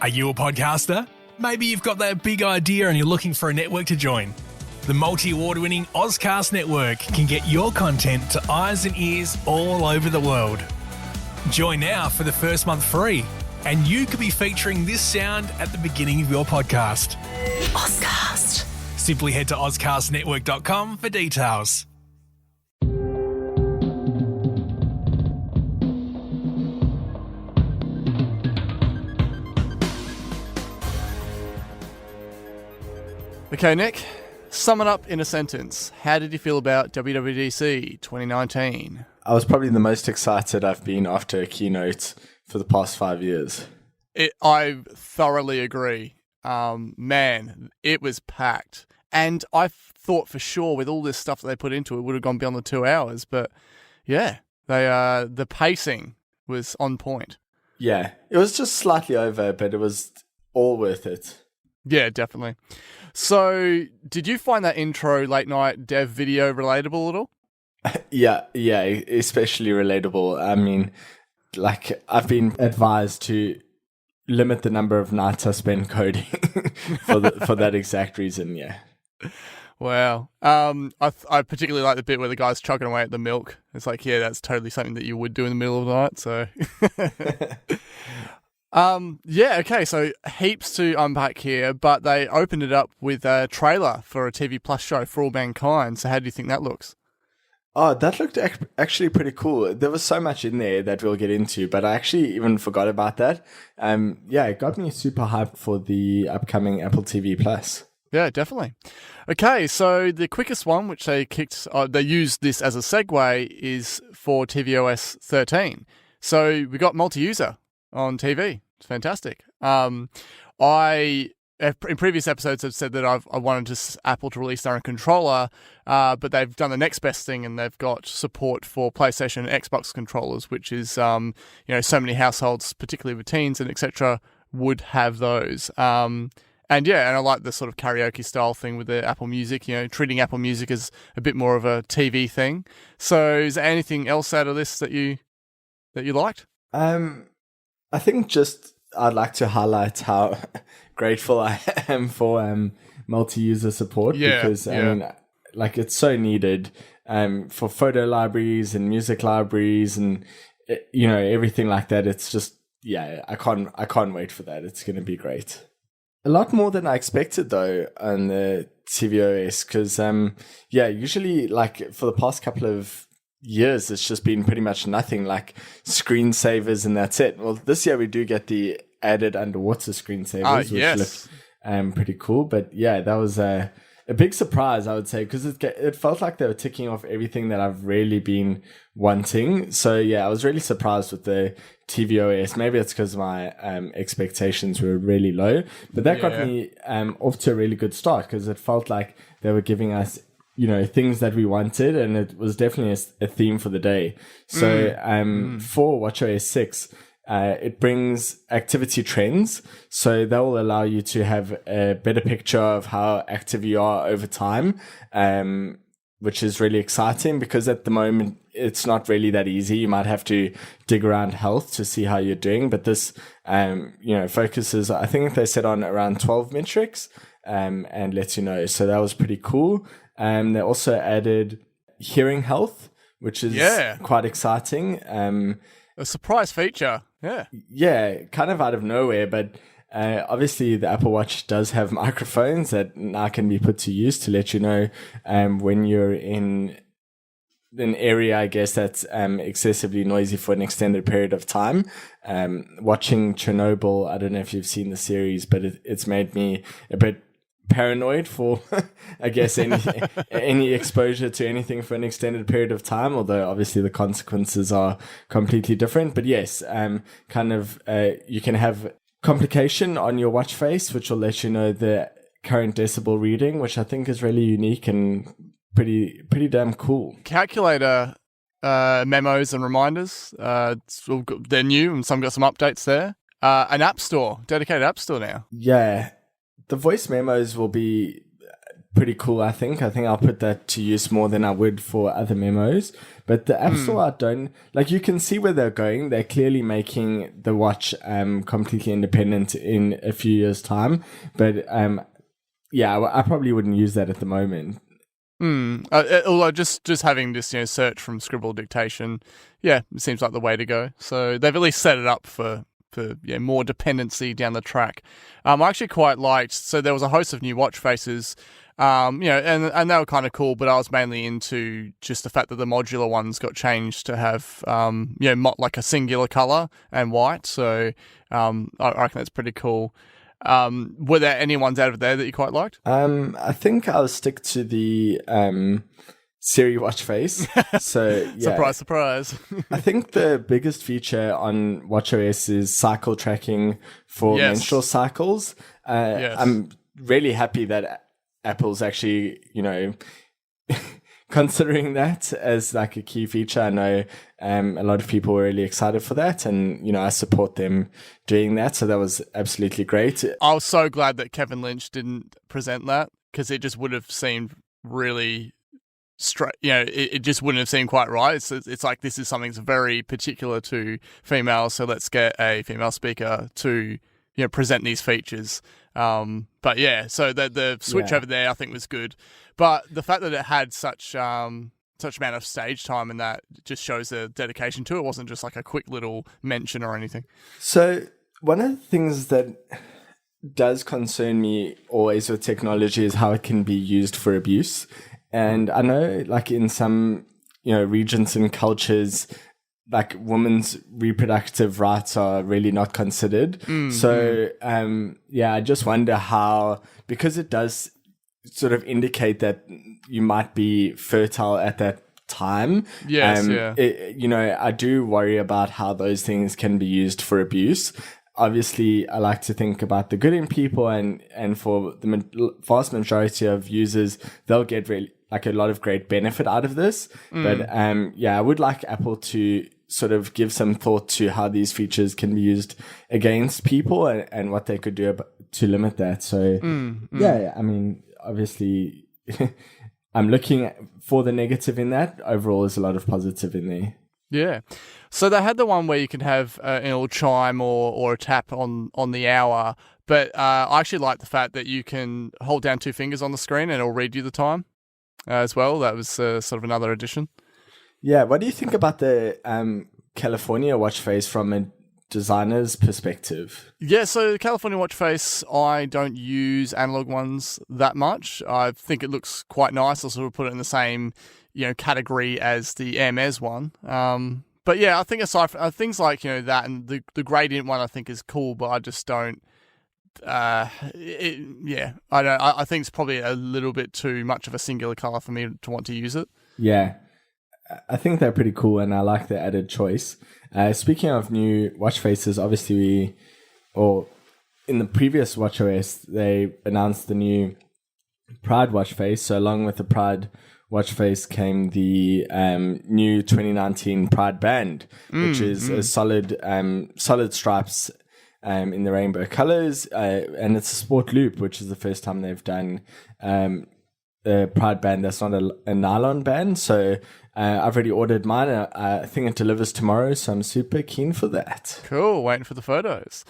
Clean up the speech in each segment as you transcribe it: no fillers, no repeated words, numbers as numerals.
Are you a podcaster? Maybe you've got that big idea and you're looking for a network to join. The multi-award-winning Ozcast Network can get your content to eyes and ears all over the world. Join now for the first month free, and you could be featuring this sound at the beginning of your podcast. Ozcast. Simply head to ozcastnetwork.com for details. Okay, Nick, sum it up in a sentence. How did you feel about WWDC 2019? I was probably the most excited I've been after a keynote for the past 5 years. I thoroughly agree. Man, it was packed. And I thought for sure with all this stuff that they put into it would have gone beyond the 2 hours. But yeah, the pacing was on point. Yeah, it was just slightly over, but it was all worth it. Yeah, definitely. So, did you find that intro late night dev video relatable at all? Yeah, especially relatable. I mean, like, I've been advised to limit the number of nights I spend coding for that exact reason, yeah. Wow. I particularly like the bit where the guy's chugging away at the milk. It's like, yeah, that's totally something that you would do in the middle of the night, so... Yeah, okay, so heaps to unpack here, but they opened it up with a trailer for a TV Plus show for all mankind. So how do you think that looks? Oh, that looked actually pretty cool. There was so much in there that we'll get into, but I actually even forgot about that. Yeah, it got me super hyped for the upcoming Apple TV Plus. Yeah, definitely. Okay, so the quickest one, which they used this as a segue, is for tvOS 13. So we got multi-user on TV. It's fantastic. I in previous episodes have said that I wanted Apple to release their own controller, but they've done the next best thing, and they've got support for PlayStation and Xbox controllers, which is so many households, particularly with teens and etc., would have those. And I like the sort of karaoke style thing with the Apple Music, treating Apple Music as a bit more of a TV thing. So is there anything else out of this that you liked? I think I'd like to highlight how grateful I am for multi-user support because I mean, like, it's so needed for photo libraries and music libraries and everything like that. It's just I can't wait for that. It's going to be great. A lot more than I expected though on the tvOS because usually like for the past couple of years it's just been pretty much nothing, like screensavers and that's it. Well, this year we do get the added underwater screensavers, which look pretty cool. But yeah, that was a big surprise, I would say, because it felt like they were ticking off everything that I've really been wanting. So yeah, I was really surprised with the tvOS. Maybe it's because my expectations were really low, but that got me off to a really good start because it felt like they were giving us things that we wanted, and it was definitely a theme for the day. So for watchOS 6, it brings activity trends. So that will allow you to have a better picture of how active you are over time, which is really exciting because at the moment it's not really that easy. You might have to dig around health to see how you're doing, but this focuses, I think they said, on around 12 metrics and lets you know. So that was pretty cool. They also added hearing health, which is quite exciting. A surprise feature. Yeah, kind of out of nowhere, but obviously the Apple Watch does have microphones that now can be put to use to let you know when you're in an area, I guess, that's excessively noisy for an extended period of time. Watching Chernobyl, I don't know if you've seen the series, but it's made me a bit paranoid for I guess any exposure to anything for an extended period of time, although obviously the consequences are completely different. But yes, you can have complication on your watch face, which will let you know the current decibel reading, which I think is really unique and pretty damn cool. Calculator memos and reminders, they're new, and some got some updates there. An app store, dedicated app store now. Yeah, the voice memos will be pretty cool, I think. I think I'll put that to use more than I would for other memos. But the App Store, I don't... Like, you can see where they're going. They're clearly making the watch completely independent in a few years' time. But, I probably wouldn't use that at the moment. Although just having this, search from Scribble dictation, it seems like the way to go. So they've at least set it up for more dependency down the track. I actually quite liked, so there was a host of new watch faces, and they were kind of cool, but I was mainly into just the fact that the modular ones got changed to have, like a singular color and white. So I reckon that's pretty cool. Were there any ones out of there that you quite liked? I think I'll stick to the Siri watch face. So yeah. Surprise. I think the biggest feature on watchOS is cycle tracking for menstrual cycles. I'm really happy that Apple's actually, considering that as like a key feature. I know a lot of people were really excited for that, and I support them doing that. So that was absolutely great. I was so glad that Kevin Lynch didn't present that, because it just would have seemed really straight. It just wouldn't have seemed quite right. It's like, this is something that's very particular to females, so let's get a female speaker to present these features. But yeah, so the switch over there I think was good. But the fact that it had such amount of stage time, and that just shows the dedication to it. It wasn't just like a quick little mention or anything. So one of the things that does concern me always with technology is how it can be used for abuse. And I know, like, in some, regions and cultures, like, women's reproductive rights are really not considered. So, I just wonder how, because it does sort of indicate that you might be fertile at that time. I do worry about how those things can be used for abuse. Obviously, I like to think about the good in people, and for the vast majority of users, they'll get really, like, a lot of great benefit out of this. But I would like Apple to sort of give some thought to how these features can be used against people, and what they could do to limit that. So I mean, obviously I'm looking for the negative in that. Overall, there's a lot of positive in there. Yeah. So they had the one where you can have a little chime or a tap on the hour, but I actually like the fact that you can hold down two fingers on the screen and it'll read you the time as well. That was sort of another addition. Yeah. What do you think about the California watch face from a designer's perspective? Yeah, so the California watch face, I don't use analog ones that much. I think it looks quite nice. I'll sort of put it in the same category as the Hermes one. But yeah, I think aside from things like that, and the gradient one, I think is cool, but I just don't. I think it's probably a little bit too much of a singular color for me to want to use it. Yeah, I think they're pretty cool, and I like the added choice. Speaking of new watch faces, obviously in the previous watchOS, they announced the new Pride watch face. So along with the Pride watch face came the new 2019 Pride band, which is a solid stripes in the rainbow colors, and it's a sport loop, which is the first time they've done a Pride band that's not a nylon band. So I've already ordered mine. I think it delivers tomorrow, so I'm super keen for that. Cool, waiting for the photos.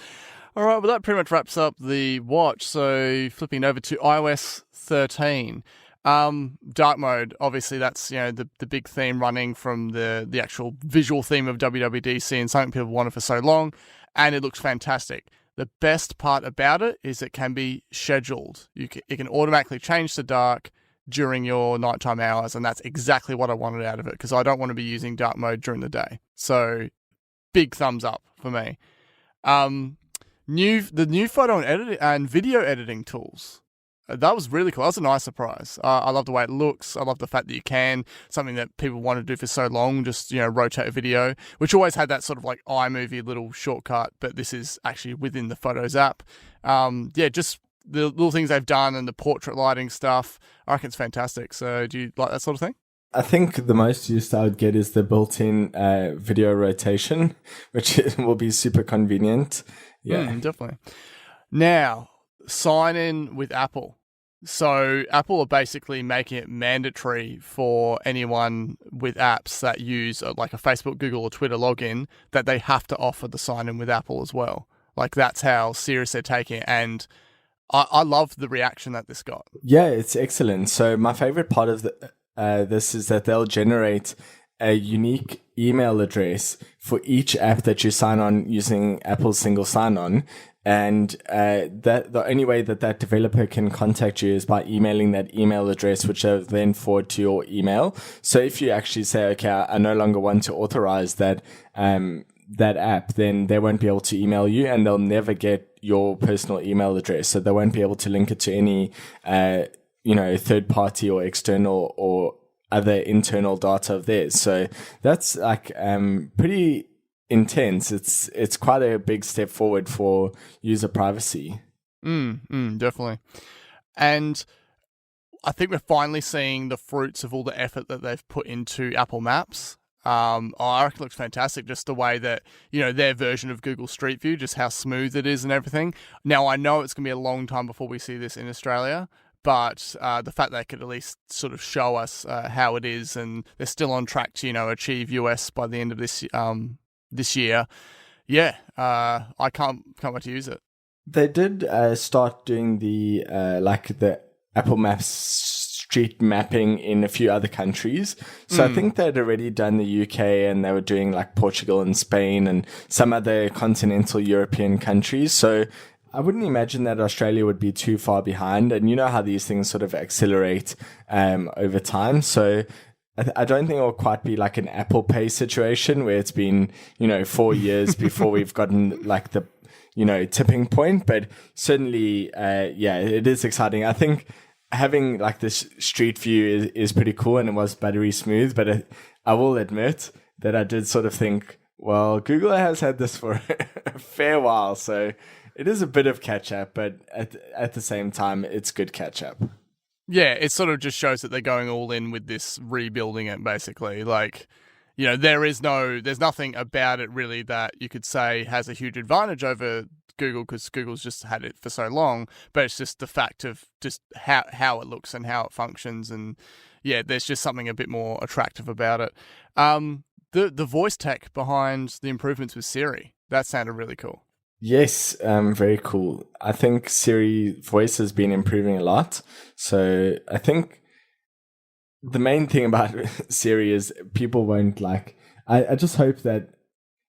All right, well, that pretty much wraps up the watch. So flipping over to iOS 13. Dark mode, obviously that's the big theme running from the actual visual theme of WWDC, and something people wanted for so long, and it looks fantastic. The best part about it is it can be scheduled. It can automatically change to dark during your nighttime hours, and that's exactly what I wanted out of it, because I don't want to be using dark mode during the day. So big thumbs up for me. The new photo and video editing tools. That was really cool. That was a nice surprise. I love the way it looks. I love the fact that you can, something that people want to do for so long, just, rotate a video, which always had that sort of like iMovie little shortcut, but this is actually within the Photos app. Just the little things they've done and the portrait lighting stuff. I reckon it's fantastic. So do you like that sort of thing? I think the most use I would get is the built-in video rotation, which will be super convenient. Yeah, definitely. Now, sign in with Apple. So Apple are basically making it mandatory for anyone with apps that use like a Facebook, Google, or Twitter login that they have to offer the sign-in with Apple as well. Like that's how serious they're taking it. And I love the reaction that this got. Yeah, it's excellent. So my favorite part of this is that they'll generate a unique email address for each app that you sign on using Apple's single sign-on. And that the only way that developer can contact you is by emailing that email address, which they'll then forward to your email. So if you actually say, okay, I no longer want to authorize that app, then they won't be able to email you, and they'll never get your personal email address. So they won't be able to link it to any, third party or external or other internal data of theirs. So that's like pretty intense. It's quite a big step forward for user privacy. Definitely. And I think we're finally seeing the fruits of all the effort that they've put into Apple Maps. I reckon it looks fantastic, just the way that, their version of Google Street View, just how smooth it is and everything. Now, I know it's going to be a long time before we see this in Australia, but the fact they could at least sort of show us how it is, and they're still on track to, achieve US by the end of this year. Yeah, I can't wait to use it. They did start doing the Apple Maps street mapping in a few other countries. So I think they'd already done the UK, and they were doing like Portugal and Spain and some other continental European countries. So I wouldn't imagine that Australia would be too far behind. And you know how these things sort of accelerate over time. So I don't think it'll quite be like an Apple Pay situation where it's been, 4 years before we've gotten like the, tipping point. But certainly, it is exciting. I think having like this street view is pretty cool, and it was buttery smooth. But I will admit that I did sort of think, well, Google has had this for a fair while. So it is a bit of catch up, but at the same time, it's good catch up. Yeah, it sort of just shows that they're going all in with this, rebuilding it, basically. Like, there's nothing about it really that you could say has a huge advantage over Google, because Google's just had it for so long, but it's just the fact of just how it looks and how it functions. And yeah, there's just something a bit more attractive about it. The voice tech behind the improvements with Siri, that sounded really cool. Yes, very cool. I think Siri voice has been improving a lot. So I think the main thing about Siri is people won't I just hope that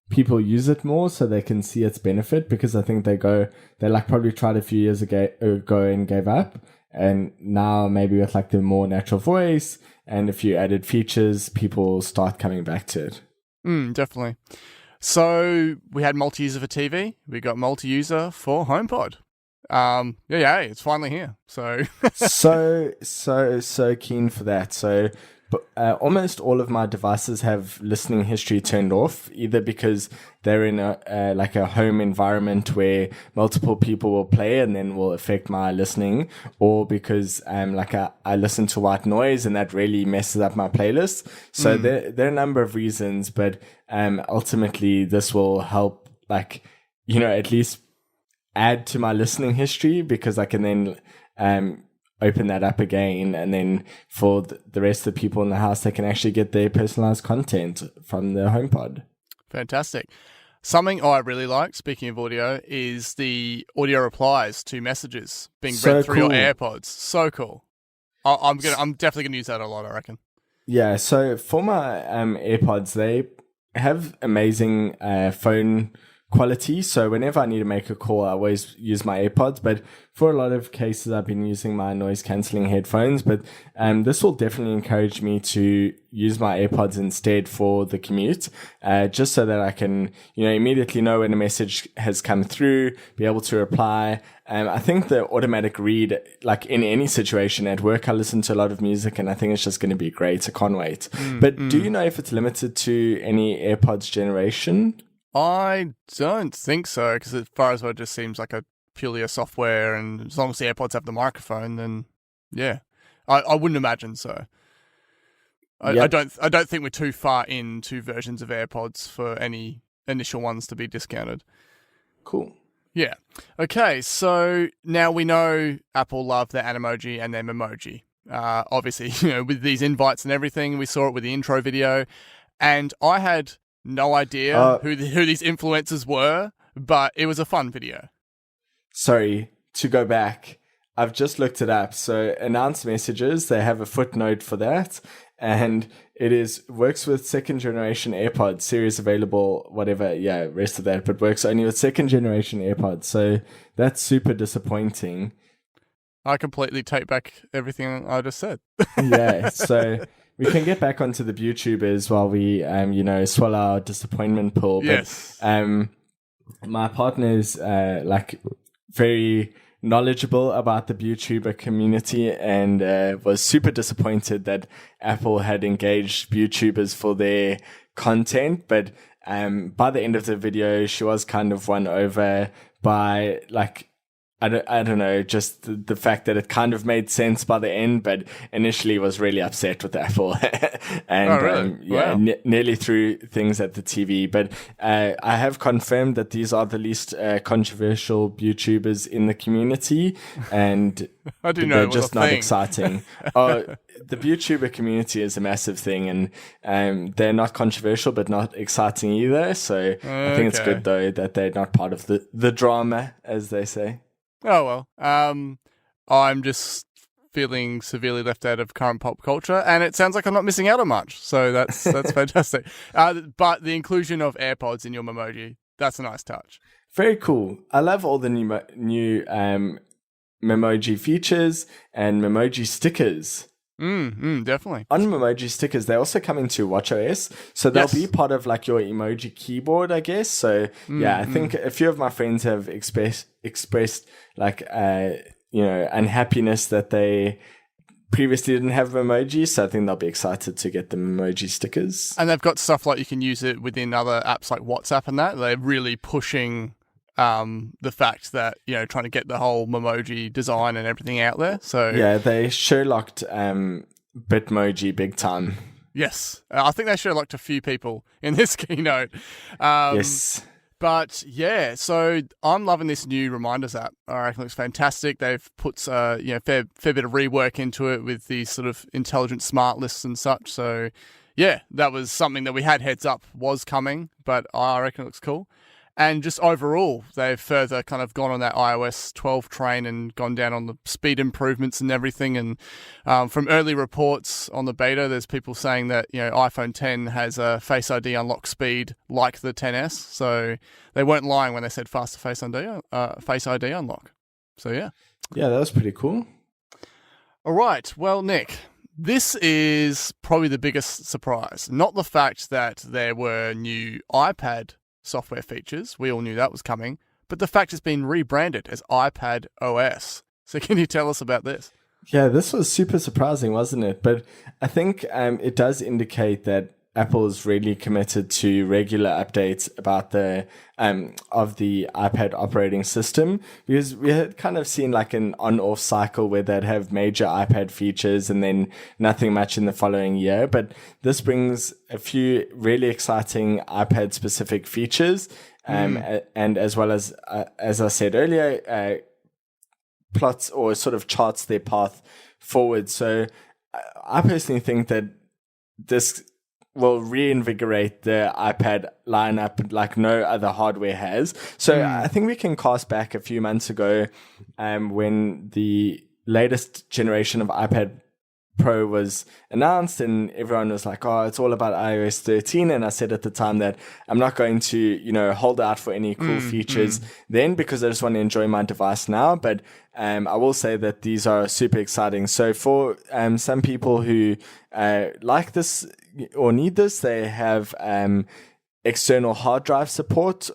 people use it more so they can see its benefit, because I think they probably tried a few years ago and gave up. And now maybe with like the more natural voice and a few added features, people start coming back to it. Definitely. So we had multi-user for TV. We got multi-user for HomePod. It's finally here. So so keen for that. So almost all of my devices have listening history turned off, either because they're in a home environment where multiple people will play and then will affect my listening, or because I listen to white noise and that really messes up my playlist. So there are a number of reasons, but ultimately this will help at least add to my listening history, because I can then open that up again, and then for the rest of the people in the house, they can actually get their personalized content from the HomePod. Fantastic. Something I really like, speaking of audio, is the audio replies to messages being read through your AirPods. So cool. I'm definitely gonna use that a lot, I reckon. Yeah. So for my AirPods, they have amazing phone quality. So whenever I need to make a call, I always use my AirPods. But for a lot of cases, I've been using my noise cancelling headphones. But this will definitely encourage me to use my AirPods instead for the commute, just so that I can, immediately know when a message has come through, be able to reply. I think the automatic read, like in any situation at work, I listen to a lot of music, and I think it's just going to be great. I can't wait. But do you know if it's limited to any AirPods generation? I don't think so, because as far as it just seems like purely a software, and as long as the AirPods have the microphone, then yeah, I wouldn't imagine so. I don't think we're too far into versions of AirPods for any initial ones to be discounted. Cool. Yeah. Okay, so now we know Apple love their Animoji and their Memoji. Obviously, with these invites and everything, we saw it with the intro video, and I had no idea who these influencers were, but it was a fun video. Sorry, to go back, I've just looked it up. So announced messages, they have a footnote for that, and it works with second generation AirPods, series available, whatever, rest of that, but works only with second generation AirPods. So that's super disappointing. I completely take back everything I just said. Yeah, so we can get back onto the YouTubers while we, swallow our disappointment pill. Yes. But my partner's very knowledgeable about the YouTuber community and was super disappointed that Apple had engaged YouTubers for their content. But by the end of the video, she was kind of won over by I don't know, just the fact that it kind of made sense by the end, but initially was really upset with Apple and really? Wow. nearly threw things at the TV. But I have confirmed that these are the least controversial YouTubers in the community, and I do know they're just not exciting. The YouTuber community is a massive thing, and they're not controversial, but not exciting either. So I think it's good though that they're not part of the drama, as they say. Oh, well. I'm just feeling severely left out of current pop culture, and it sounds like I'm not missing out on much, so that's fantastic. But the inclusion of AirPods in your Memoji, that's a nice touch. Very cool. I love all the new Memoji features and Memoji stickers. Definitely. On Memoji stickers, they're also coming to watchOS, so they'll be part of your emoji keyboard, I guess. So I think a few of my friends have expressed unhappiness that they previously didn't have Memoji, so I think they'll be excited to get the Memoji stickers. And they've got stuff like you can use it within other apps like WhatsApp and that. They're really pushing the fact that, trying to get the whole Memoji design and everything out there. So yeah, they Sherlocked Bitmoji big time. Yes. I think they Sherlocked a few people in this keynote. Yes. But yeah, so I'm loving this new Reminders app. I reckon it looks fantastic. They've put fair bit of rework into it with these sort of intelligent smart lists and such. So yeah, that was something that we had heads up was coming, but I reckon it looks cool. And just overall, they've further kind of gone on that iOS 12 train and gone down on the speed improvements and everything. And from early reports on the beta, there's people saying that iPhone 10 has a Face ID unlock speed like the 10s. So they weren't lying when they said faster Face ID unlock. So yeah. Yeah, that was pretty cool. All right. Well, Nick, this is probably the biggest surprise. Not the fact that there were new iPad software features, we all knew that was coming, but the fact it's been rebranded as iPadOS. So can you tell us about this? Yeah, this was super surprising, wasn't it? But I think it does indicate that Apple is really committed to regular updates about the iPad operating system, because we had kind of seen an on-off cycle where they'd have major iPad features and then nothing much in the following year. But this brings a few really exciting iPad-specific features, and as well as I said earlier, plots or sort of charts their path forward. So I personally think that this will reinvigorate the iPad lineup like no other hardware has. So I think we can cast back a few months ago when the latest generation of iPad Pro was announced and everyone was like, oh, it's all about iOS 13. And I said at the time that I'm not going to, hold out for any cool features then, because I just want to enjoy my device now. But I will say that these are super exciting. So for some people who like this or need this, they have external hard drive support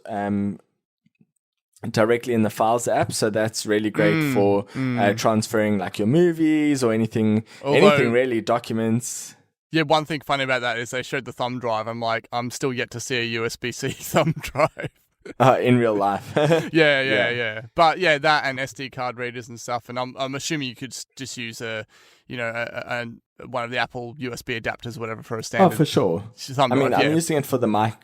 directly in the Files app, so that's really great for transferring your movies or anything really, documents. Yeah, one thing funny about that is they showed the thumb drive. I'm still yet to see a USB-C thumb drive. In real life. Yeah. But yeah, that and SD card readers and stuff. And I'm assuming you could just use one of the Apple USB adapters or whatever for a standard. Oh, for sure. Thumb drive, I'm using it for the mic,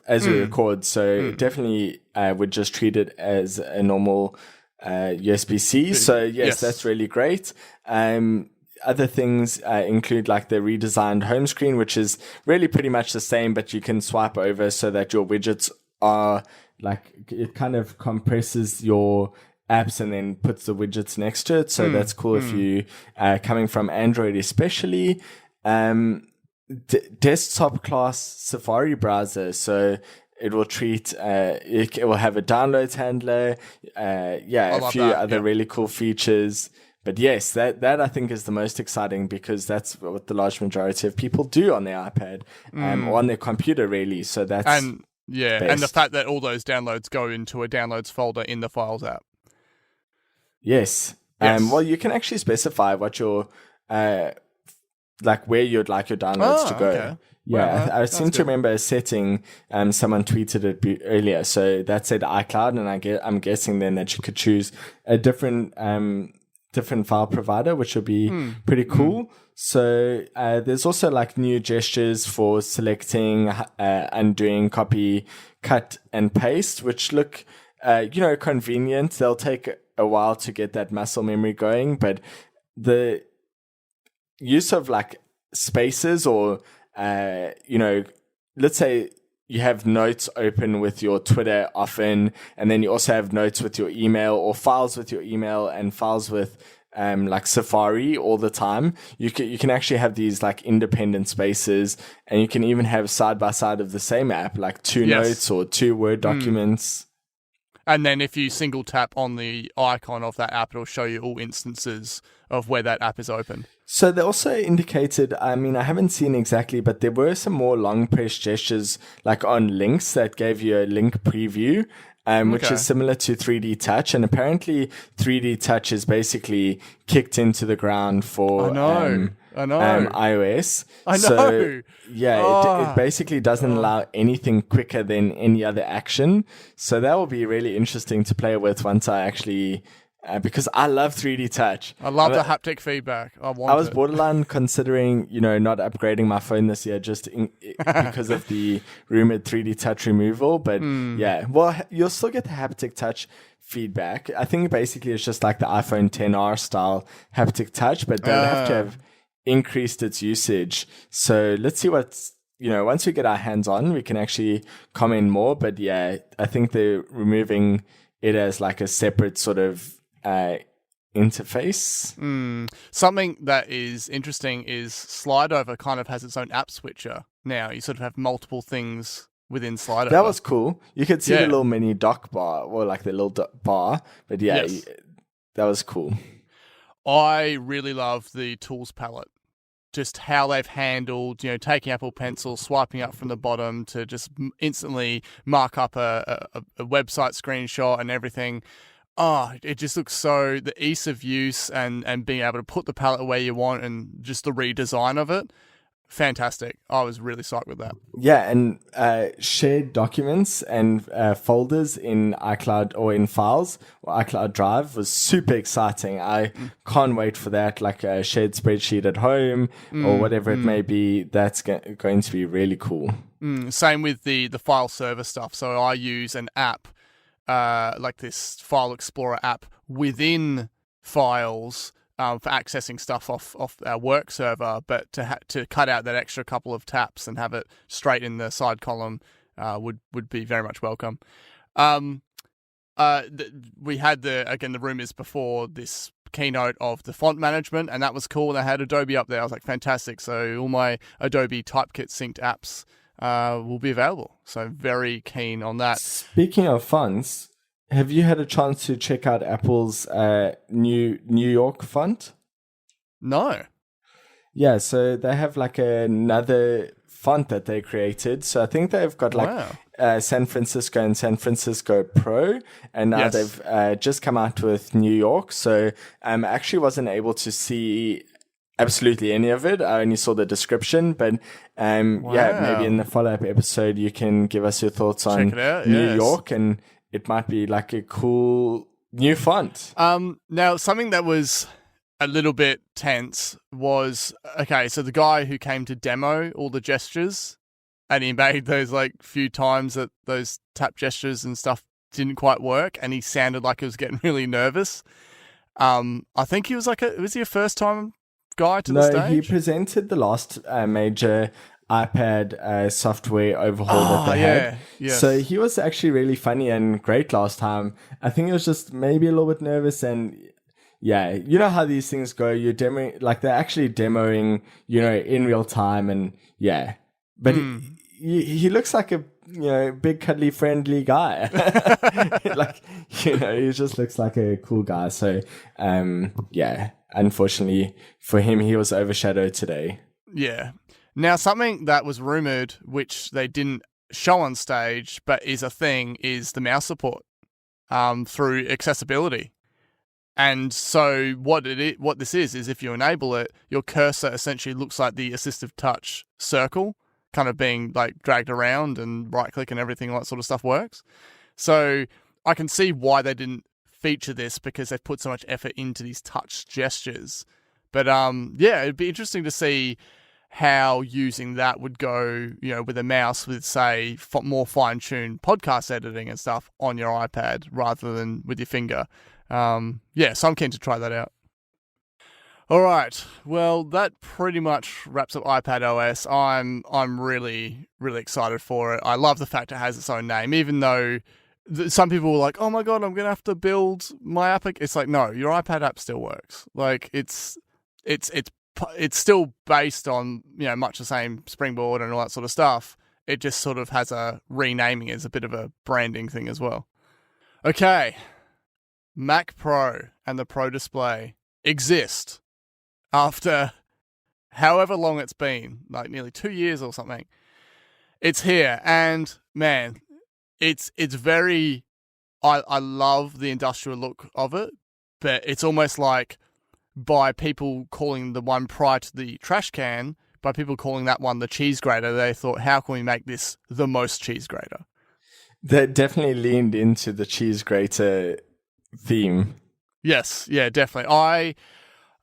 as we record. So definitely would just treat it as a normal USB-C. So yes, that's really great. Other things include like the redesigned home screen, which is really pretty much the same, but you can swipe over so that your widgets are like, it kind of compresses your apps and then puts the widgets next to it. So that's cool if you coming from Android especially. Desktop class Safari browser. So it will treat, it will have a downloads handler, a few other really cool features. But yes, that I think is the most exciting because that's what the large majority of people do on their iPad or on their computer, really. So that's and the fact that all those downloads go into a downloads folder in the Files app. Yes. Well, you can actually specify what your like where you'd like your downloads to go. Okay. Yeah, I seem to remember a setting. Someone tweeted it earlier, so that said iCloud, and I'm guessing then that you could choose a different file provider, which would be pretty cool. So there's also like new gestures for selecting, undoing, copy, cut, and paste, which look, convenient. They'll take a while to get that muscle memory going, but the use of like spaces or, let's say you have notes open with your Twitter often, and then you also have notes with your email or files with your email and files with like Safari all the time. You can actually have these like independent spaces, and you can even have side by side of the same app, like two notes or two Word documents. And then if you single tap on the icon of that app, it'll show you all instances of where that app is open. So they also indicated, I mean, I haven't seen exactly, but there were some more long press gestures like on links that gave you a link preview, which is similar to 3D Touch. And apparently 3D Touch is basically kicked into the ground for iOS. I know. So, it basically doesn't allow anything quicker than any other action. So that will be really interesting to play with once I actually... because I love 3D Touch. I love the haptic feedback. I was borderline considering, not upgrading my phone this year just because of the rumored 3D Touch removal. But well, you'll still get the haptic touch feedback. I think basically it's just like the iPhone XR style haptic touch, but they'll have to have increased its usage. So let's see what's, once we get our hands on, we can actually comment more. But I think they're removing it as like a separate sort of interface. Something that is interesting is SlideOver kind of has its own app switcher now. You sort of have multiple things within SlideOver. That was cool. You could see the little mini dock bar, or like the little bar, but that was cool. I really love the tools palette. Just how they've handled, taking Apple Pencil, swiping up from the bottom to just instantly mark up a website screenshot and everything. It just looks so, the ease of use and being able to put the palette where you want and just the redesign of it. Fantastic. I was really psyched with that. Yeah, and shared documents and folders in iCloud or in Files or iCloud Drive was super exciting. I can't wait for that, like a shared spreadsheet at home or whatever it may be. That's going to be really cool. Same with the file server stuff. So I use an app, like this File Explorer app within Files for accessing stuff off our work server, but to cut out that extra couple of taps and have it straight in the side column would be very much welcome. We had the rumors before this keynote of the font management, and that was cool. And I had Adobe up there. I was like, fantastic. So all my Adobe Typekit synced apps will be available. So very keen on that. Speaking of fonts, have you had a chance to check out Apple's New York font? No. Yeah, so they have like another font that they created. So I think they've got San Francisco and San Francisco Pro, and now they've just come out with New York. So I actually wasn't able to see absolutely any of it. I only saw the description, but maybe in the follow-up episode you can give us your thoughts on New York, and it might be like a cool new font. Now, something that was a little bit tense was, so the guy who came to demo all the gestures and he made those like few times that those tap gestures and stuff didn't quite work, and he sounded like he was getting really nervous. I think he was was he a first time guy to the stage? No, he presented the last major iPad software overhaul that they had. Yes. So he was actually really funny and great last time. I think he was just maybe a little bit nervous, and yeah, you know how these things go. You're demoing, like they're actually demoing, in real time, and yeah. But he looks like a big cuddly friendly guy. Like he just looks like a cool guy. So yeah, unfortunately for him, he was overshadowed today. Yeah. Now, something that was rumored, which they didn't show on stage, but is a thing, is the mouse support through accessibility. And so what this is if you enable it, your cursor essentially looks like the assistive touch circle, kind of being like dragged around, and right click and everything, all that sort of stuff works. So I can see why they didn't feature this, because they've put so much effort into these touch gestures. But yeah, it'd be interesting to see how using that would go, with a mouse, with say more fine-tuned podcast editing and stuff on your iPad rather than with your finger. Yeah, so I'm keen to try that out. All right, well, that pretty much wraps up iPadOS. I'm really, really excited for it. I love the fact it has its own name, even though some people were like, "Oh my god, I'm gonna have to build my app." It's like, no, your iPad app still works. Like it's still based on much the same springboard and all that sort of stuff. It just sort of has a renaming as a bit of a branding thing as well. Okay, Mac Pro and the Pro Display exist after however long it's been, like nearly 2 years or something. It's here, and man, it's very. I love the industrial look of it, but it's almost like, by people calling the one prior to the trash can, by people calling that one the cheese grater, they thought, how can we make this the most cheese grater? They definitely leaned into the cheese grater theme. Yes, yeah, definitely. I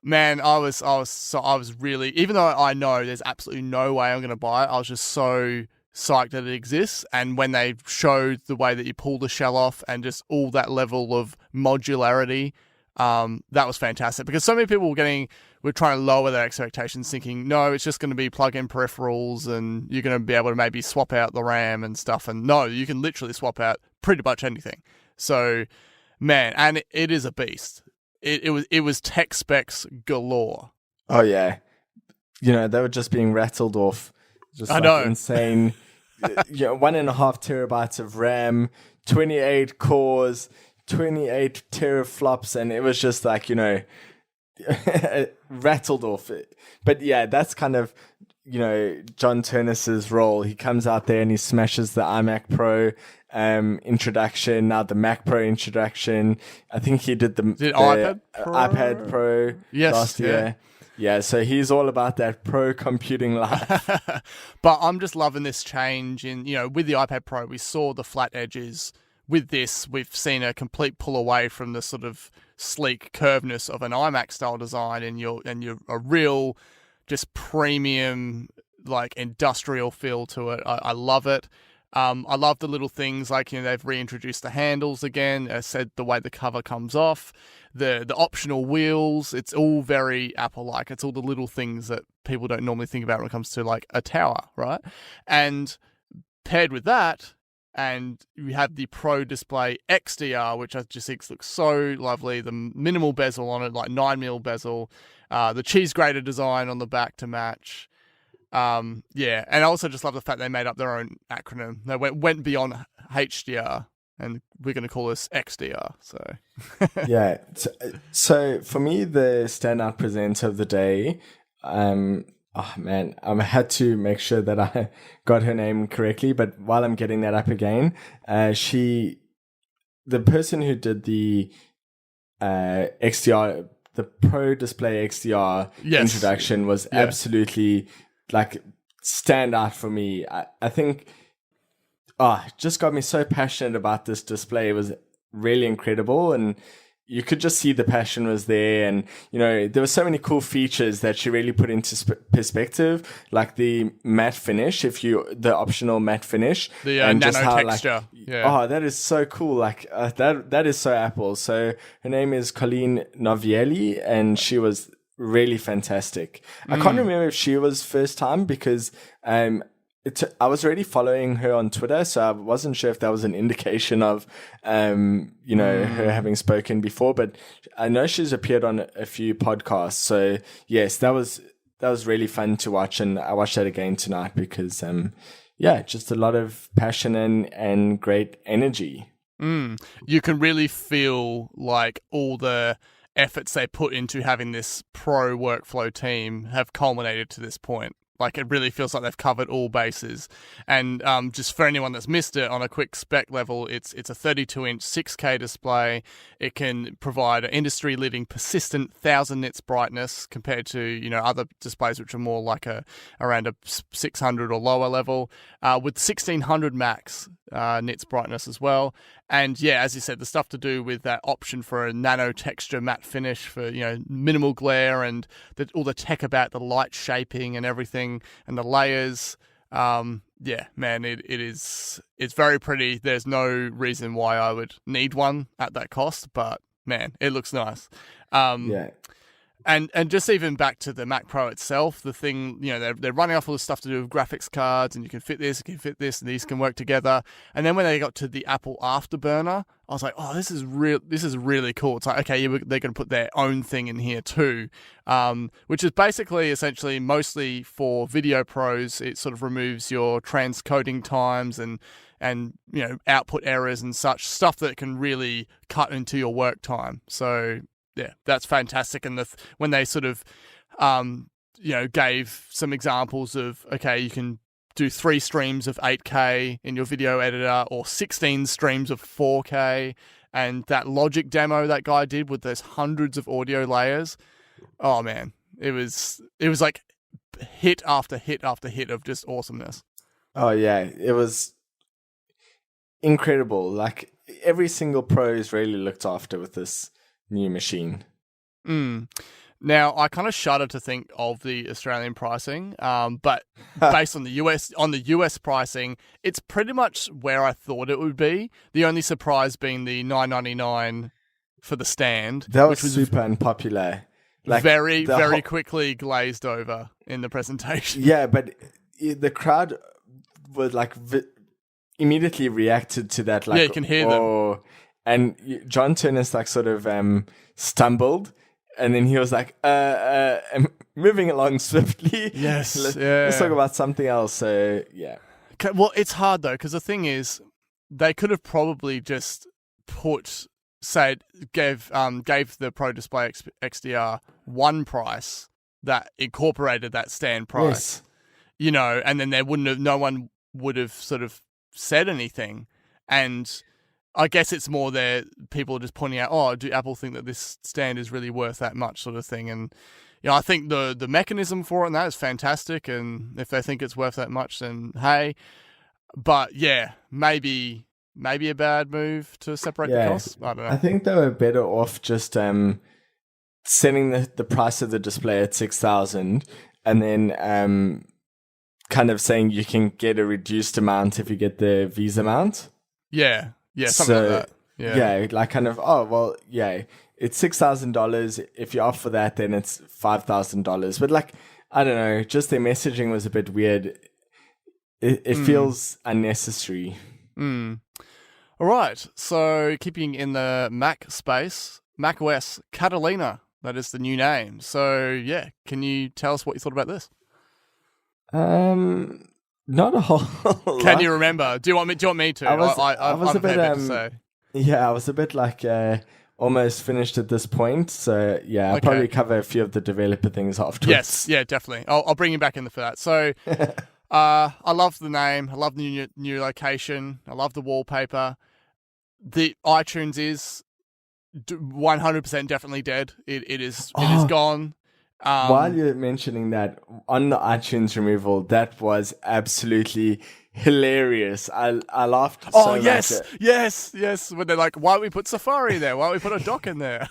was really, even though I know there's absolutely no way I'm going to buy it, I was just so psyched that it exists. And when they showed the way that you pull the shell off and just all that level of modularity, that was fantastic, because so many people were trying to lower their expectations, thinking, no, it's just going to be plug-in peripherals and you're going to be able to maybe swap out the RAM and stuff. And no, you can literally swap out pretty much anything. So, man, and it is a beast. It was tech specs galore. Oh yeah, they were just being rattled off, just insane. 1.5 terabytes of RAM, 28 cores, 28 teraflops, and it was just like, rattled off it. But yeah, that's kind of, John Turnus's role. He comes out there and he smashes the iMac Pro introduction, now the Mac Pro introduction. I think he did the iPad Pro last year. Yeah, so he's all about that pro computing life. But I'm just loving this change in, with the iPad Pro, we saw the flat edges. With this, we've seen a complete pull away from the sort of sleek curveness of an iMac style design, and you're a real, just premium, like industrial feel to it. I love it. I love the little things like, they've reintroduced the handles again. I said the way the cover comes off, the optional wheels. It's all very Apple-like. It's all the little things that people don't normally think about when it comes to like a tower, right? And paired with that, and we have the Pro Display XDR, which I just think looks so lovely. The minimal bezel on it, like 9mm bezel. The cheese grater design on the back to match. Yeah, and I also just love the fact they made up their own acronym. They went beyond HDR, and we're going to call this XDR. So yeah. So for me, the standout presenter of the day, oh man, I had to make sure that I got her name correctly. But while I'm getting that up again, the person who did the XDR, the Pro Display XDR introduction was absolutely like stand out for me. I think, just got me so passionate about this display. It was really incredible, and you could just see the passion was there, and there were so many cool features that she really put into perspective, like the matte finish, the optional matte finish, the and nano just how, texture. Oh, that is so cool! Like that is so Apple. So her name is Colleen Novielli, and she was really fantastic. I can't remember if she was first time because I was already following her on Twitter, so I wasn't sure if that was an indication of, her having spoken before. But I know she's appeared on a few podcasts. So yes, that was really fun to watch, and I watched that again tonight because, just a lot of passion and great energy. You can really feel like all the efforts they put into having this pro workflow team have culminated to this point. Like, it really feels like they've covered all bases. And just for anyone that's missed it, on a quick spec level, it's a 32-inch 6K display. It can provide an industry-leading persistent 1000 nits brightness compared to, other displays which are more like around a 600 or lower level, with 1600 max nits brightness as well. And yeah, as you said, the stuff to do with that option for a nano texture matte finish for, minimal glare, and all the tech about the light shaping and everything and the layers. It's very pretty. There's no reason why I would need one at that cost, but man, it looks nice. And just even back to the Mac Pro itself, the thing, they're running off all the stuff to do with graphics cards, and you can fit this, and these can work together. And then when they got to the Apple Afterburner, I was like, oh, this is really cool. It's like, okay, they're going to put their own thing in here too, which is essentially mostly for video pros. It sort of removes your transcoding times and output errors and such stuff that can really cut into your work time. So yeah, that's fantastic. And when they sort of, gave some examples of, okay, you can do 3 streams of 8K in your video editor or 16 streams of 4K. And that Logic demo that guy did with those hundreds of audio layers, oh man, it was like hit after hit after hit of just awesomeness. Oh yeah, it was incredible. Like, every single pro is really looked after with this new machine. Now, I kind of shudder to think of the Australian pricing, but based on the US pricing, it's pretty much where I thought it would be. The only surprise being the $9.99 for the stand, which was super unpopular. Like, very quickly glazed over in the presentation. Yeah, but the crowd was like immediately reacted to that. Like, yeah, you can hear them. And John Turner's like sort of stumbled, and then he was like, moving along swiftly. Yes, let's talk about something else. So yeah. Well, it's hard though, because the thing is, they could have probably just gave the Pro Display XDR one price that incorporated that stand price. Yes. And then no one would have sort of said anything, and I guess it's more there. People are just pointing out, oh, do Apple think that this stand is really worth that much, sort of thing? And I think the mechanism for it and that is fantastic. And if they think it's worth that much, then hey. But yeah, maybe a bad move to separate the costs. I don't know. I think they were better off just setting the price of the display at $6,000, and then kind of saying you can get a reduced amount if you get the Visa amount. Yeah. Yeah, something like that. Yeah, like kind of, it's $6,000. If you opt for that, then it's $5,000. But like, I don't know, just their messaging was a bit weird. It feels unnecessary. All right, so keeping in the Mac space, macOS Catalina, that is the new name. So yeah, can you tell us what you thought about this? Not a whole lot. Can you remember? Do you want me to? I was a bit to say. Yeah, I was a bit like almost finished at this point. So yeah, I'll probably cover a few of the developer things afterwards. Yes, yeah, definitely. I'll bring you back in for that. So I love the name. I love the new location. I love the wallpaper. The iTunes is 100% definitely dead. It is gone. While you're mentioning that, on the iTunes removal, that was absolutely hilarious. I laughed so much. Yes. When they're like, why don't we put Safari there? Why don't we put a dock in there?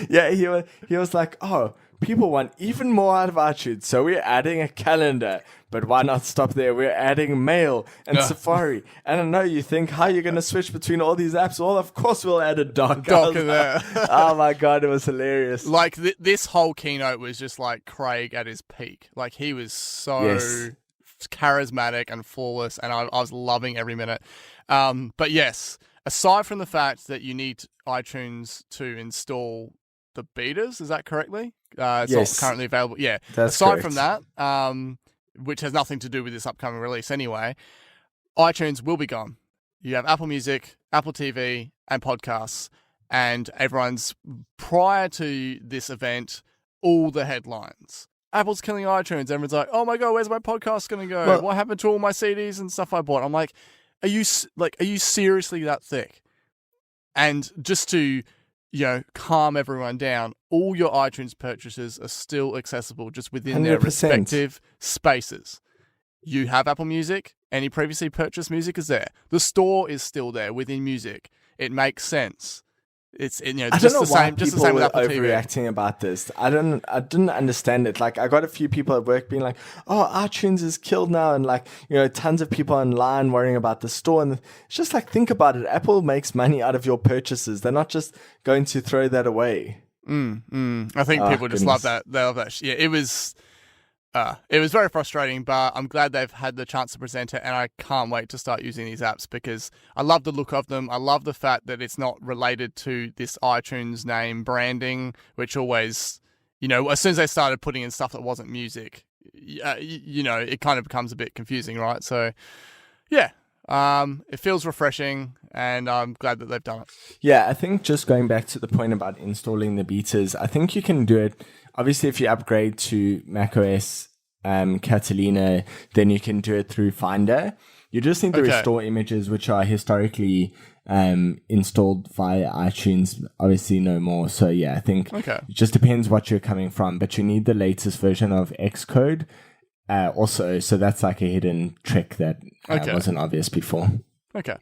Yeah, he was like, oh, people want even more out of iTunes, so we're adding a calendar. But why not stop there? We're adding Mail and Safari. And I know you think, how are you going to switch between all these apps? Well, of course we'll add a dock In there. Oh my God, it was hilarious. Like, this whole keynote was just like Craig at his peak. Like, he was so charismatic and flawless, and I was loving every minute. But yes, aside from the fact that you need iTunes to install the betas, is that correctly? It's not currently available. Yeah. Aside from that, which has nothing to do with this upcoming release anyway, iTunes will be gone. You have Apple Music, Apple TV, and podcasts, and everyone's, prior to this event, all the headlines. Apple's killing iTunes. Everyone's like, oh my God, where's my podcast going to go? Well, what happened to all my CDs and stuff I bought? I'm like, are you seriously that thick? And just to, calm everyone down, all your iTunes purchases are still accessible just within 100%. Their respective spaces. You have Apple Music. Any previously purchased music is there. The store is still there within music. It makes sense. It's I don't know why people were overreacting about this. I didn't understand it. Like, I got a few people at work being like, "Oh, iTunes is killed now," and like, tons of people online worrying about the store. And it's just like, think about it. Apple makes money out of your purchases. They're not just going to throw that away. I think people just love that. They love that. Yeah, it was very frustrating, but I'm glad they've had the chance to present it, and I can't wait to start using these apps because I love the look of them. I love the fact that it's not related to this iTunes name branding, which always, as soon as they started putting in stuff that wasn't music, it kind of becomes a bit confusing, right? So, yeah, it feels refreshing, and I'm glad that they've done it. Yeah, I think just going back to the point about installing the betas, I think you can do it. Obviously, if you upgrade to macOS Catalina, then you can do it through Finder. You just need to restore images which are historically installed via iTunes. Obviously, no more. So, yeah, I think it just depends what you're coming from. But you need the latest version of Xcode also. So that's like a hidden trick that wasn't obvious before. Okay.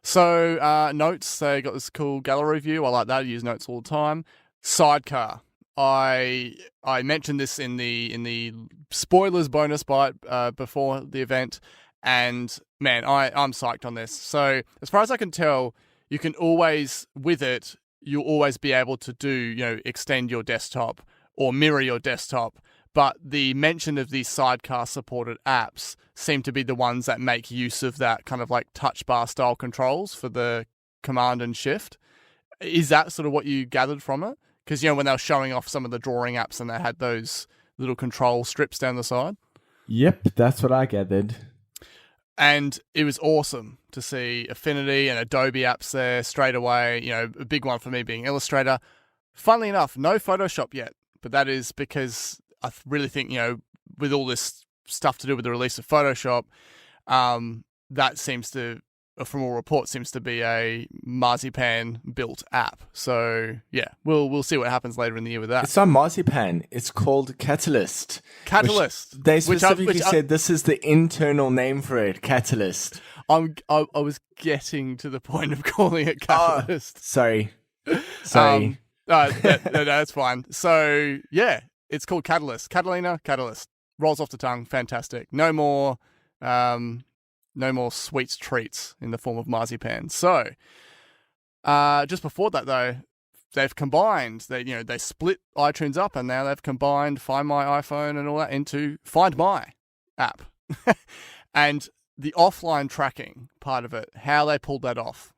So, Notes, they got this cool gallery view. I like that. I use Notes all the time. Sidecar. I mentioned this in the spoilers bonus bite before the event, and man, I'm psyched on this. So as far as I can tell, you can always, with it, you'll always be able to do, extend your desktop or mirror your desktop. But the mention of these sidecar supported apps seem to be the ones that make use of that kind of like touch bar style controls for the command and shift. Is that sort of what you gathered from it? Because, when they were showing off some of the drawing apps and they had those little control strips down the side. Yep, that's what I gathered. And it was awesome to see Affinity and Adobe apps there straight away. A big one for me being Illustrator. Funnily enough, no Photoshop yet. But that is because I really think, with all this stuff to do with the release of Photoshop, that seems to, from all reports, seems to be a Marzipan built app. So yeah, we'll see what happens later in the year with that. It's not Marzipan. It's called Catalyst. Catalyst. They specifically said this is the internal name for it. Catalyst. I was getting to the point of calling it Catalyst. Sorry. No, that's fine. So yeah, it's called Catalyst. Catalina, Catalyst. Rolls off the tongue. Fantastic. No more sweets treats in the form of marzipan. So, just before that though, they've combined. They split iTunes up, and now they've combined Find My iPhone and all that into Find My app. And the offline tracking part of it, how they pulled that off,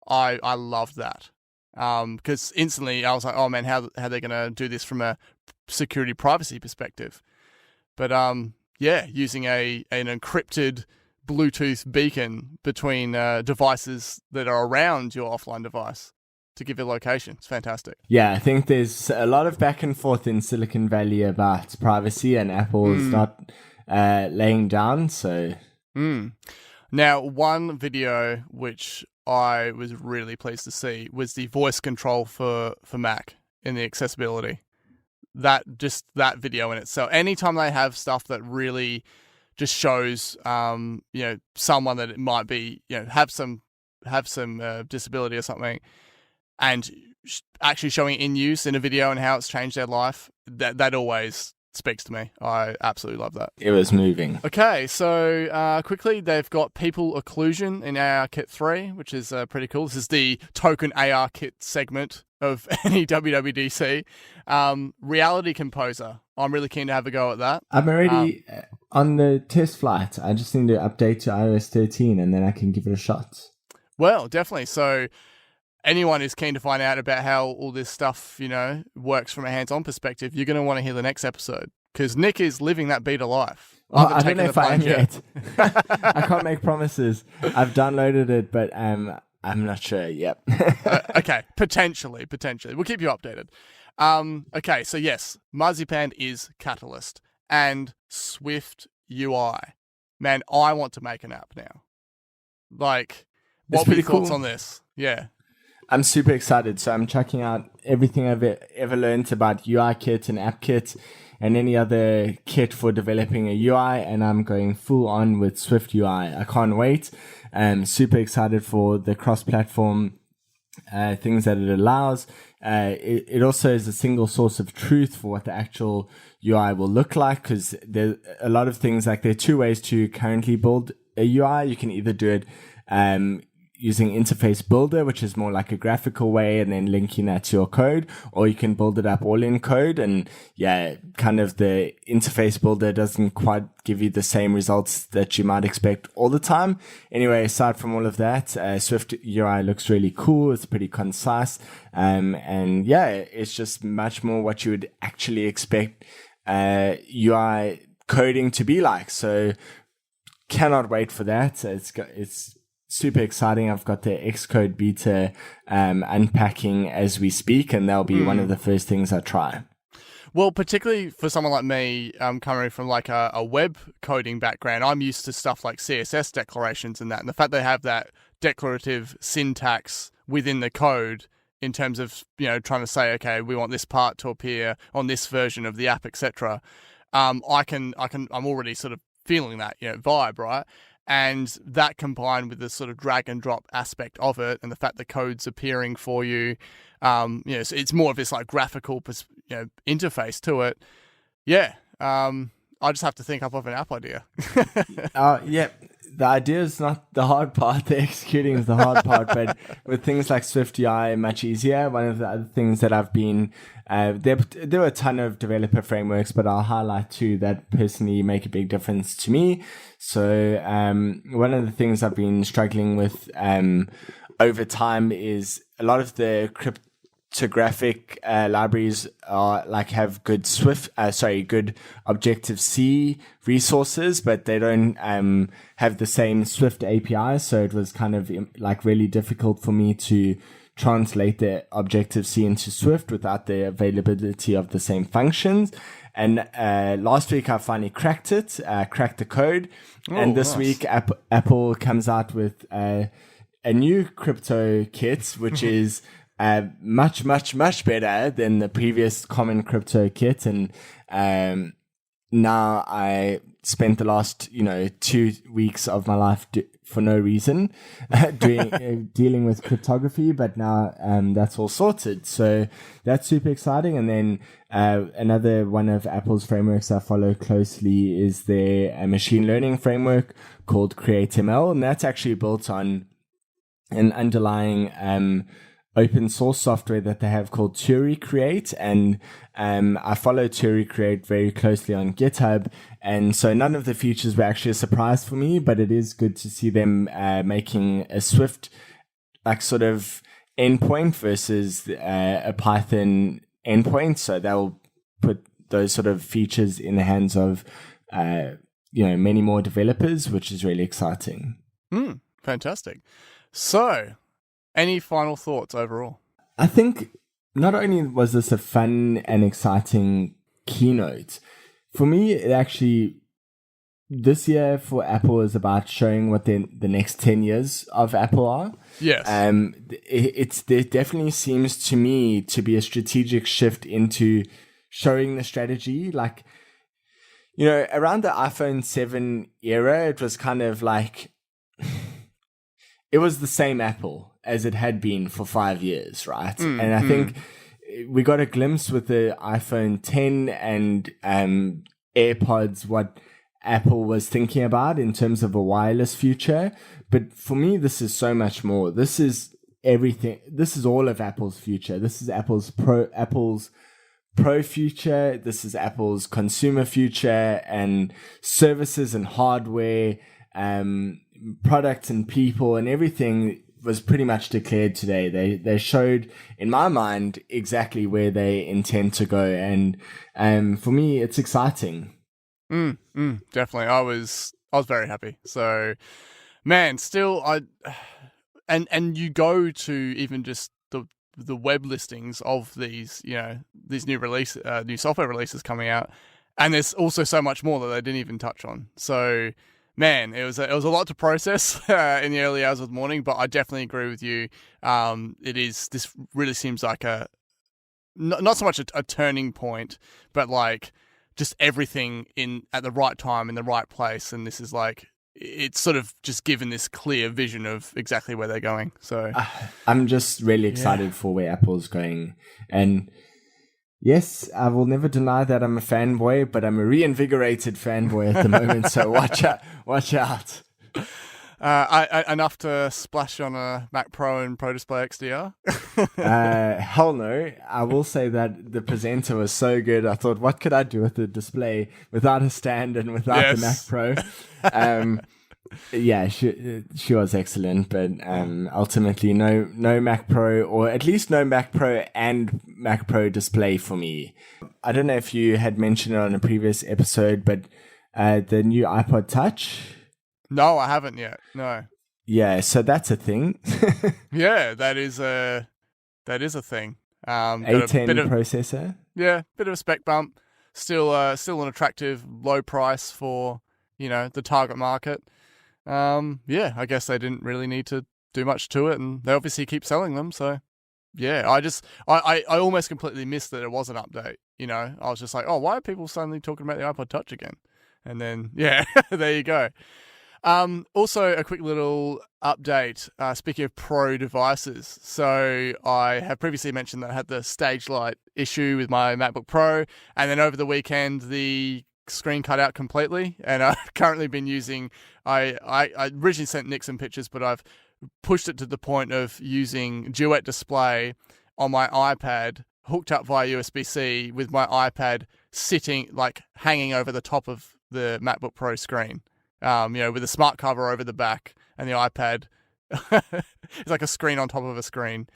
I loved that. Because instantly I was like, oh man, how are they going to do this from a security privacy perspective? But using an encrypted Bluetooth beacon between devices that are around your offline device to give your location. It's fantastic. Yeah, I think there's a lot of back and forth in Silicon Valley about privacy, and Apple is not laying down. So, Now, one video which I was really pleased to see was the voice control for Mac in the accessibility. That video in itself. Anytime they have stuff that really just shows, someone that it might be, have some disability or something, and actually showing it in use in a video and how it's changed their life. That always speaks to me. I absolutely love that. It was moving. Okay, so quickly, they've got People Occlusion in ARKit 3, which is pretty cool. This is the token ARKit segment of any WWDC. Reality Composer. I'm really keen to have a go at that. I'm already on the test flight. I just need to update to iOS 13 and then I can give it a shot. Well, definitely. So anyone who's keen to find out about how all this stuff, works from a hands-on perspective, you're going to want to hear the next episode, because Nick is living that beta life. I don't know if I am yet. I can't make promises. I've downloaded it, but I'm not sure. Yep. Okay, potentially. We'll keep you updated. Okay, so yes, Marzipan is Catalyst and Swift UI. Man, I want to make an app now. Like, what were your thoughts on this? Yeah. I'm super excited. So I'm checking out everything I've ever learned about UIKit and AppKit and any other kit for developing a UI, and I'm going full on with Swift UI. I can't wait. I'm super excited for the cross-platform things that it allows. It also is a single source of truth for what the actual UI will look like, because there are a lot of things, like there are two ways to currently build a UI. You can either do it using Interface Builder, which is more like a graphical way, and then linking that to your code, or you can build it up all in code. And yeah, kind of the Interface Builder doesn't quite give you the same results that you might expect all the time. Anyway, aside from all of that, Swift UI looks really cool. It's pretty concise. And yeah, it's just much more what you would actually expect UI coding to be like. So cannot wait for that. It's super exciting. I've got the Xcode beta unpacking as we speak, and that'll be one of the first things I try. Well, particularly for someone like me, coming from like a web coding background, I'm used to stuff like CSS declarations and that. And the fact they have that declarative syntax within the code in terms of, trying to say, okay, we want this part to appear on this version of the app, etc. I'm already sort of feeling that, vibe, right? And that combined with the sort of drag and drop aspect of it, and the fact the code's appearing for you, so it's more of this like graphical, interface to it. Yeah, I just have to think up of an app idea. Yeah, the idea is not the hard part. The executing is the hard part. But with things like Swift UI, much easier. One of the other things that I've been there were a ton of developer frameworks, but I'll highlight two that personally make a big difference to me. So one of the things I've been struggling with over time is a lot of the cryptographic libraries have good good Objective-C resources, but they don't have the same Swift API. So it was kind of really difficult for me to translate the Objective-C into Swift without the availability of the same functions. And last week I finally cracked the code. And this week Apple comes out with a new crypto kit, which is much, much, much better than the previous common crypto kit. And now I spent the last 2 weeks of my life for no reason dealing with cryptography, but now that's all sorted. So that's super exciting. And then another one of Apple's frameworks I follow closely is their machine learning framework called CreateML, and that's actually built on an underlying open source software that they have called Turing Create, and I follow Turing Create very closely on GitHub, and so none of the features were actually a surprise for me, but it is good to see them making a Swift sort of endpoint versus a Python endpoint, so they'll put those sort of features in the hands of many more developers, which is really exciting. Fantastic. So, any final thoughts overall? I think not only was this a fun and exciting keynote, for me, it actually, this year for Apple is about showing what the next 10 years of Apple are. Yes. There definitely seems to me to be a strategic shift into showing the strategy. around the iPhone 7 era, it was kind of like, it was the same Apple as it had been for 5 years, right? And I think we got a glimpse with the iPhone 10 and AirPods what Apple was thinking about in terms of a wireless future. But for me, this is so much more. This is everything. This is all of Apple's future. This is Apple's Pro future. This is Apple's consumer future, and services and hardware, products and people and everything was pretty much declared today. They showed, in my mind, exactly where they intend to go, and for me, it's exciting. Definitely, I was very happy. So, man, still, and you go to even just the web listings of these, these new software releases coming out, and there's also so much more that they didn't even touch on. So, man, it was a lot to process in the early hours of the morning, but I definitely agree with you. This really seems like not so much a turning point, but like just everything at the right time in the right place, and this is like, it's sort of just given this clear vision of exactly where they're going. So I'm just really excited for where Apple's going. And yes, I will never deny that I'm a fanboy, but I'm a reinvigorated fanboy at the moment. So watch out. Enough to splash on a Mac Pro and Pro Display XDR? Hell no. I will say that the presenter was so good. I thought, what could I do with the display without a stand and without the Mac Pro? Yeah, she was excellent, but ultimately no Mac Pro, or at least no Mac Pro and Mac Pro display for me. I don't know if you had mentioned it on a previous episode, but the new iPod Touch. No, I haven't yet. No. Yeah, so that's a thing. Yeah, that is a thing. A10 processor. Yeah, bit of a spec bump. Still an attractive low price for the target market. Yeah, I guess they didn't really need to do much to it, and they obviously keep selling them. So yeah, I almost completely missed that it was an update. I was just like, oh, why are people suddenly talking about the iPod Touch again? And then yeah, there you go. Also, a quick little update, speaking of Pro devices. So I have previously mentioned that I had the stage light issue with my MacBook Pro, and then over the weekend, the screen cut out completely, and I've currently been using, I originally sent Nick some pictures, but I've pushed it to the point of using Duet Display on my iPad, hooked up via USB-C with my iPad sitting, like, hanging over the top of the MacBook Pro screen. With a smart cover over the back, and the iPad it's like a screen on top of a screen.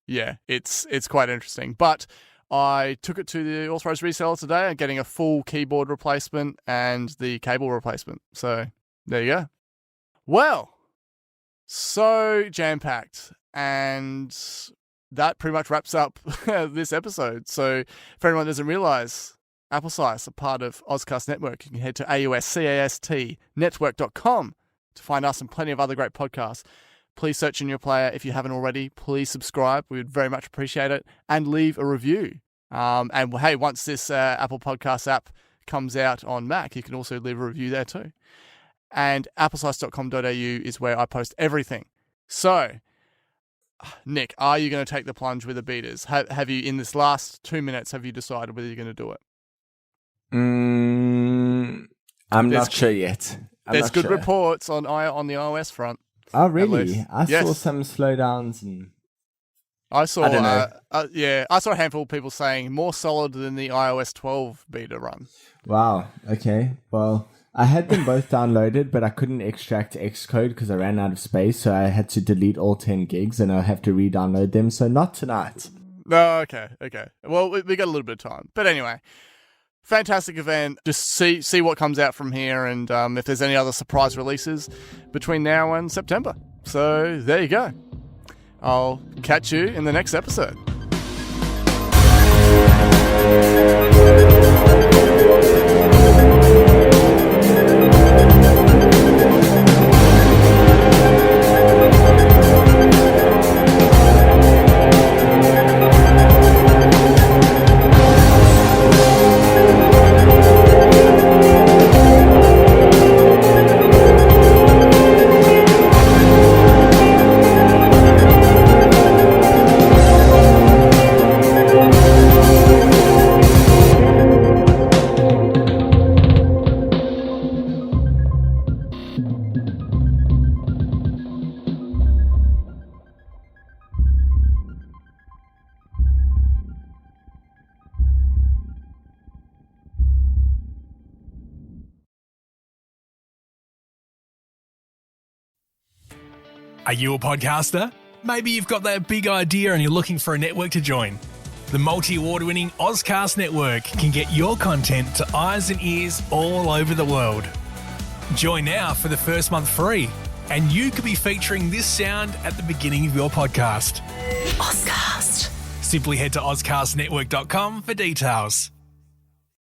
It's quite interesting. But I took it to the authorized reseller today. I'm getting a full keyboard replacement and the cable replacement. So there you go. Well, so jam-packed, and that pretty much wraps up this episode. So for anyone who doesn't realize, Applesize, a part of Ozcast Network. You can head to AUSCASTnetwork.com to find us and plenty of other great podcasts. Please search in your player if you haven't already. Please subscribe. We would very much appreciate it. And leave a review. And hey, once this Apple Podcast app comes out on Mac, you can also leave a review there too. And applesize.com.au is where I post everything. So, Nick, are you going to take the plunge with the betas? Have you, in this last 2 minutes, have you decided whether you're going to do it? I'm not sure yet. There's good reports on the iOS front. Oh, really? I saw some slowdowns, and I saw. I don't know. I saw a handful of people saying more solid than the iOS 12 beta run. Wow. Okay. Well, I had them both downloaded, but I couldn't extract Xcode because I ran out of space, so I had to delete all 10 gigs, and I'll have to re-download them. So not tonight. No. Okay. Well, we got a little bit of time, but anyway. Fantastic event. Just see what comes out from here, and if there's any other surprise releases between now and September. So there you go. I'll catch you in the next episode. Are you a podcaster? Maybe you've got that big idea and you're looking for a network to join. The multi-award-winning Ozcast network can get your content to eyes and ears all over the world. Join now for the first month free, and you could be featuring this sound at the beginning of your podcast. Ozcast. Simply head to ozcastnetwork.com for details.